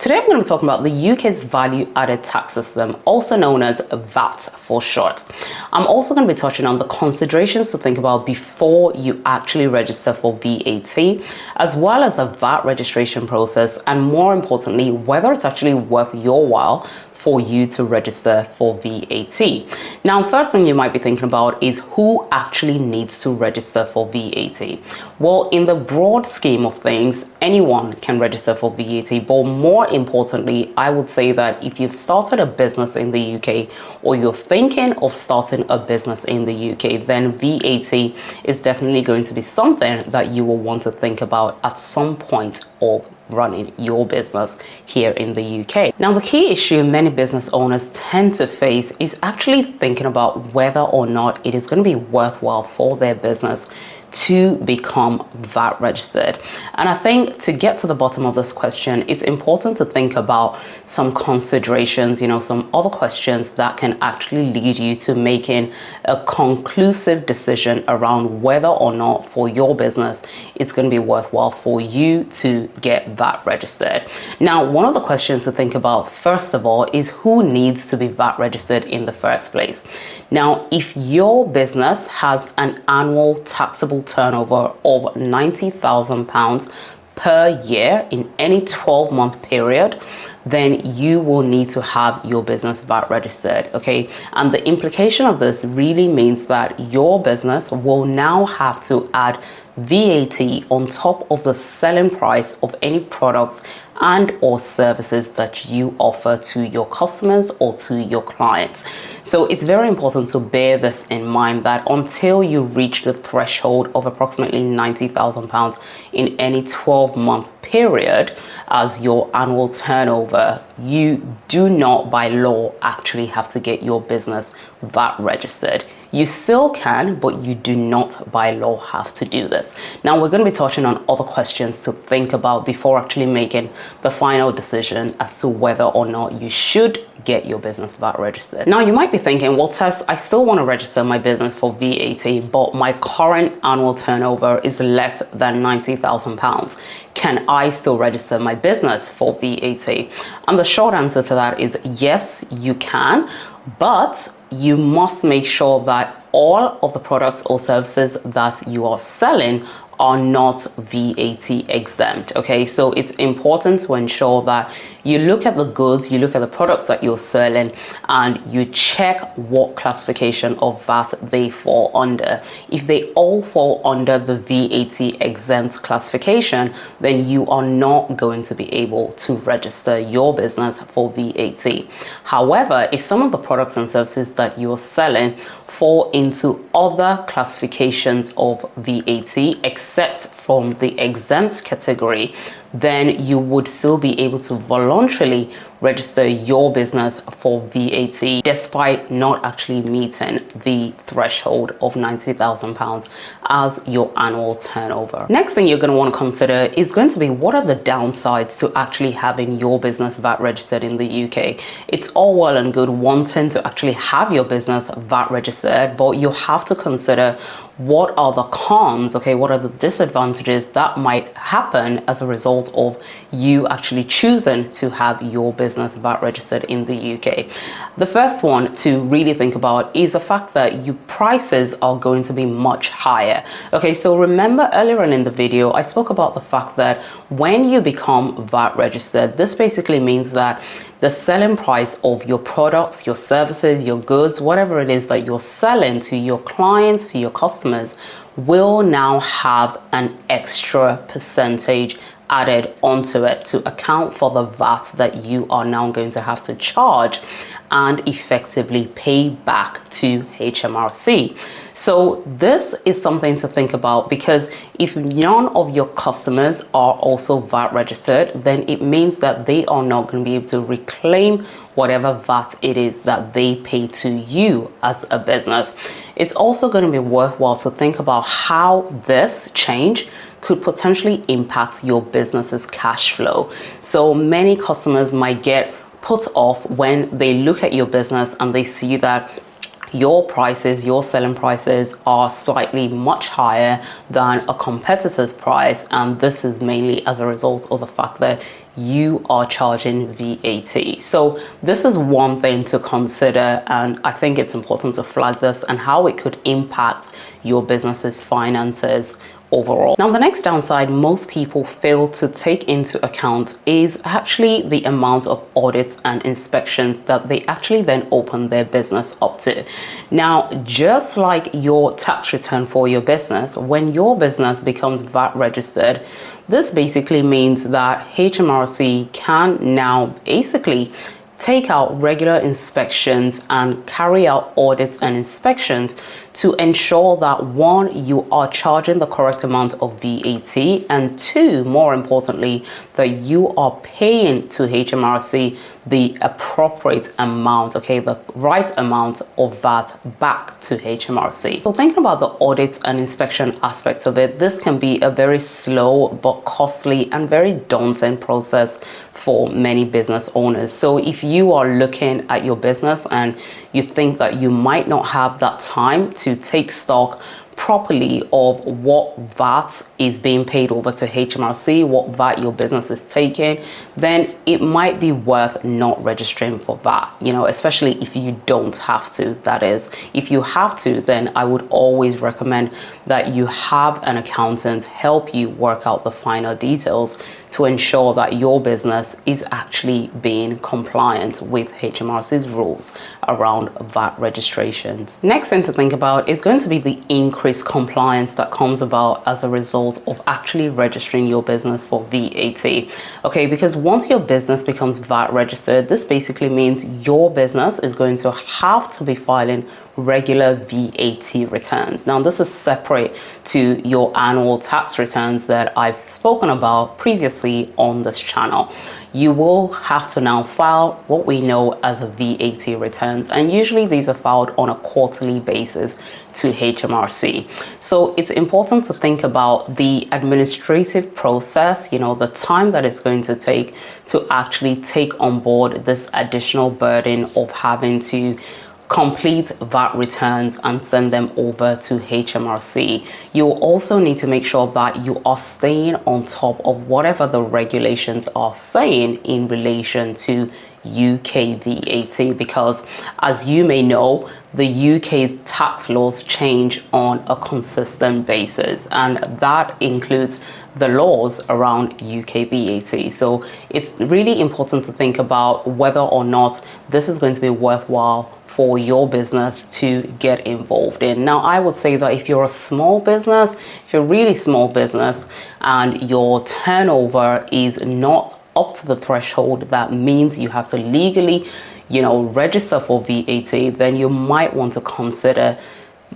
Today I'm going to be talking about the UK's value-added tax system, also known as VAT for short. I'm also going to be touching on the considerations to think about before you actually register for VAT, as well as the VAT registration process, and more importantly, whether it's actually worth your while for you to register for VAT. Now, first thing you might be thinking about is who actually needs to register for VAT. Well, in the broad scheme of things, anyone can register for VAT, but more importantly, I would say that if you've started a business in the UK or you're thinking of starting a business in the UK, then VAT is definitely going to be something that you will want to think about at some point of running your business here in the UK. Now, the key issue many business owners tend to face is actually thinking about whether or not it is going to be worthwhile for their business to become VAT registered. And I think to get to the bottom of this question, it's important to think about some considerations, some other questions that can actually lead you to making a conclusive decision around whether or not for your business it's going to be worthwhile for you to get VAT registered. Now, one of the questions to think about, first of all, is who needs to be VAT registered in the first place. Now, if your business has an annual taxable turnover of £90,000 per year in any 12-month period, then you will need to have your business VAT registered, okay? And the implication of this really means that your business will now have to add VAT on top of the selling price of any products and or services that you offer to your customers or to your clients. So it's very important to bear this in mind, that until you reach the threshold of approximately £90,000 in any 12-month period as your annual turnover, you do not by law actually have to get your business VAT registered. You still can, but you do not by law have to do this. Now, we're going to be touching on other questions to think about before actually making the final decision as to whether or not you should get your business VAT registered. Now, you might be thinking, well, Tess, I still want to register my business for VAT, but my current annual turnover is less than £90,000. Can I still register my business for VAT? And the short answer to that is yes, you can, but you must make sure that all of the products or services that you are selling are not VAT exempt, okay? So it's important to ensure that you look at the goods, you look at the products that you're selling, and you check what classification of VAT they fall under. If they all fall under the VAT exempt classification, then you are not going to be able to register your business for VAT. However, if some of the products and services that you're selling fall into other classifications of VAT except from the exempt category, then you would still be able to voluntarily register your business for VAT despite not actually meeting the threshold of £90,000 as your annual turnover. Next thing you're going to want to consider is going to be, what are the downsides to actually having your business VAT registered in the UK? It's all well and good wanting to actually have your business VAT registered, but you have to consider what are the cons, okay? What are the disadvantages that might happen as a result of you actually choosing to have your business VAT registered in the UK? The first one to really think about is the fact that your prices are going to be much higher. Okay, so remember earlier on in the video, I spoke about the fact that when you become VAT registered, this basically means that the selling price of your products, your services, your goods, whatever it is that you're selling to your clients, to your customers, will now have an extra percentage added onto it to account for the VAT that you are now going to have to charge and effectively pay back to HMRC. So this is something to think about, because if none of your customers are also VAT registered, then it means that they are not going to be able to reclaim whatever VAT it is that they pay to you as a business. It's also going to be worthwhile to think about how this change could potentially impact your business's cash flow. So many customers might get put off when they look at your business and they see that your prices, your selling prices are slightly much higher than a competitor's price, and this is mainly as a result of the fact that you are charging VAT. So this is one thing to consider, and I think it's important to flag this and how it could impact your business's finances overall. Now, the next downside most people fail to take into account is actually the amount of audits and inspections that they actually then open their business up to. Now, just like your tax return for your business, when your business becomes VAT registered, this basically means that HMRC can now basically take out regular inspections and carry out audits and inspections to ensure that, one, you are charging the correct amount of VAT, and two, more importantly, that you are paying to HMRC the appropriate amount, okay, the right amount of VAT back to HMRC. So thinking about the audits and inspection aspect of it, this can be a very slow but costly and very daunting process for many business owners. So if you are looking at your business and you think that you might not have that time to take stock properly of what VAT is being paid over to HMRC, what VAT your business is taking, then it might be worth not registering for VAT, you know, especially if you don't have to. That is, if you have to, then I would always recommend that you have an accountant help you work out the final details to ensure that your business is actually being compliant with HMRC's rules around VAT registrations. Next thing to think about is going to be the increased compliance that comes about as a result of actually registering your business for VAT. Okay, because once your business becomes VAT registered, this basically means your business is going to have to be filing regular VAT returns. Now, this is separate to your annual tax returns that I've spoken about previously on this channel. You will have to now file what we know as a VAT returns, and usually these are filed on a quarterly basis to HMRC. So it's important to think about the administrative process, you know, the time that it's going to take to actually take on board this additional burden of having to complete VAT returns and send them over to HMRC. You'll also need to make sure that you are staying on top of whatever the regulations are saying in relation to UK VAT, because as you may know, the UK's tax laws change on a consistent basis, and that includes the laws around UK VAT. So it's really important to think about whether or not this is going to be worthwhile for your business to get involved in. Now, I would say that if you're a small business, if you're a really small business and your turnover is not up to the threshold that means you have to legally, you know, register for VAT, then you might want to consider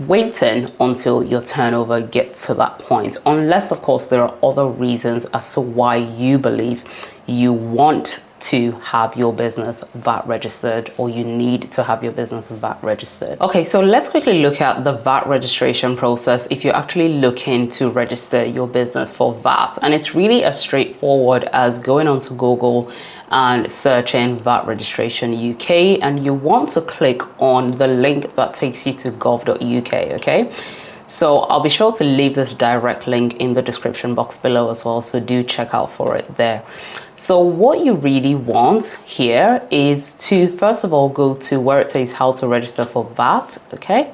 waiting until your turnover gets to that point, unless of course there are other reasons as to why you believe you want to have your business VAT registered, or you need to have your business VAT registered. Okay, so let's quickly look at the VAT registration process if you're actually looking to register your business for VAT. And it's really as straightforward as going onto Google and searching VAT registration UK, and you want to click on the link that takes you to gov.uk, okay? So I'll be sure to leave this direct link in the description box below as well, so do check out for it there. So what you really want here is to first of all go to where it says how to register for VAT, okay?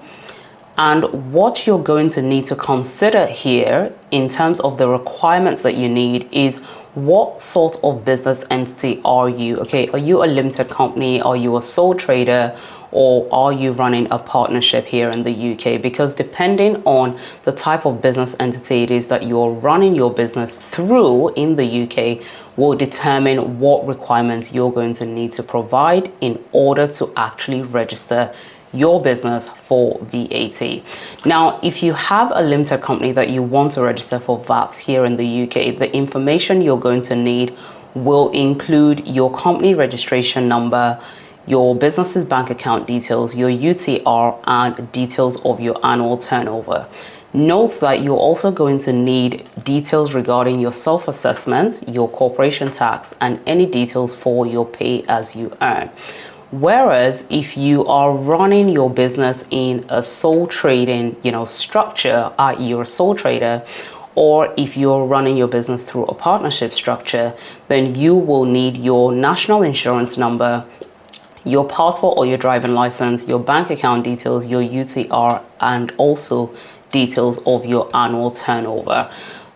And what you're going to need to consider here in terms of the requirements that you need is what sort of business entity are you, okay? Are you a limited company? Are you a sole trader? Or are you running a partnership here in the UK? Because depending on the type of business entity it is that you're running your business through in the UK will determine what requirements you're going to need to provide in order to actually register your business for VAT. Now, if you have a limited company that you want to register for VAT here in the UK, the information you're going to need will include your company registration number, your business's bank account details, your UTR, and details of your annual turnover. Note that you're also going to need details regarding your self-assessments, your corporation tax, and any details for your pay as you earn. Whereas if you are running your business in a sole trading, structure, i.e. you're a sole trader, or if you're running your business through a partnership structure, then you will need your national insurance number, your passport or your driving license, your bank account details, your UTR, and also details of your annual turnover.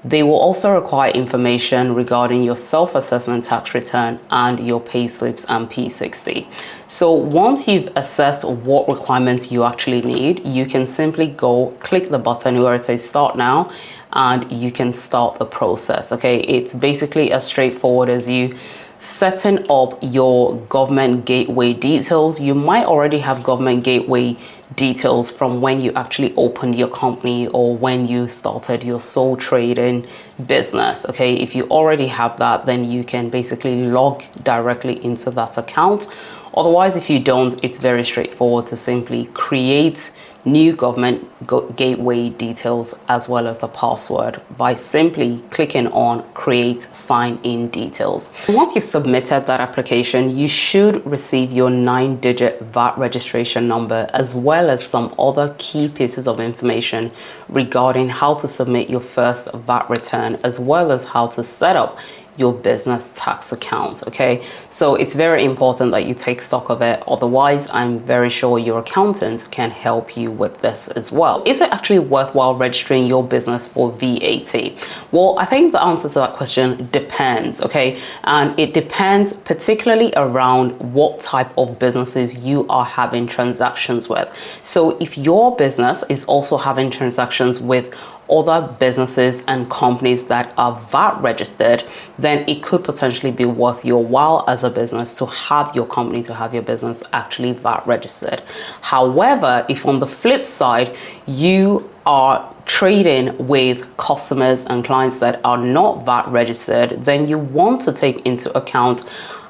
They will also require information regarding your self-assessment tax return and your pay slips and P60. So once you've assessed what requirements you actually need, you can simply go click the button where it says start now, and you can start the process. Okay, it's basically as straightforward as you setting up your government gateway details. You might already have government gateway details from when you actually opened your company or when you started your sole trading business. Okay, if you already have that, then you can basically log directly into that account. Otherwise, if you don't, it's very straightforward to simply create new government gateway details as well as the password by simply clicking on create sign in details. Once you've submitted that application, you should receive your 9-digit VAT registration number as well as some other key pieces of information regarding how to submit your first VAT return as well as how to set up your business tax account. Okay, so it's very important that you take stock of it. Otherwise, I'm very sure your accountant can help you with this as well. Is it actually worthwhile registering your business for VAT? Well, I think the answer to that question depends. Okay, and it depends particularly around what type of businesses you are having transactions with. So if your business is also having transactions with other businesses and companies that are VAT registered, then it could potentially be worth your while as a business to have your company, to have your business actually VAT registered. However, if on the flip side, you are trading with customers and clients that are not VAT registered, then you want to take into account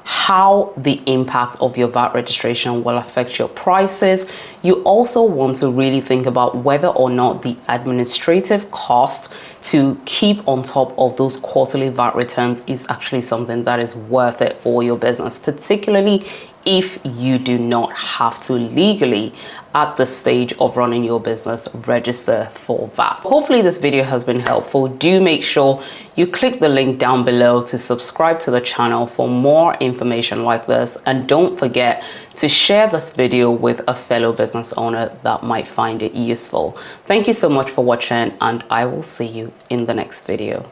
how the impact of your VAT registration will affect your prices. You also want to really think about whether or not the administrative cost to keep on top of those quarterly VAT returns is actually something that is worth it for your business, particularly if you do not have to legally at the stage of running your business register for VAT. Hopefully this video has been helpful. Do make sure you click the link down below to subscribe to the channel for more information like this, and don't forget to share this video with a fellow business owner that might find it useful. Thank you so much for watching, and I will see you in the next video.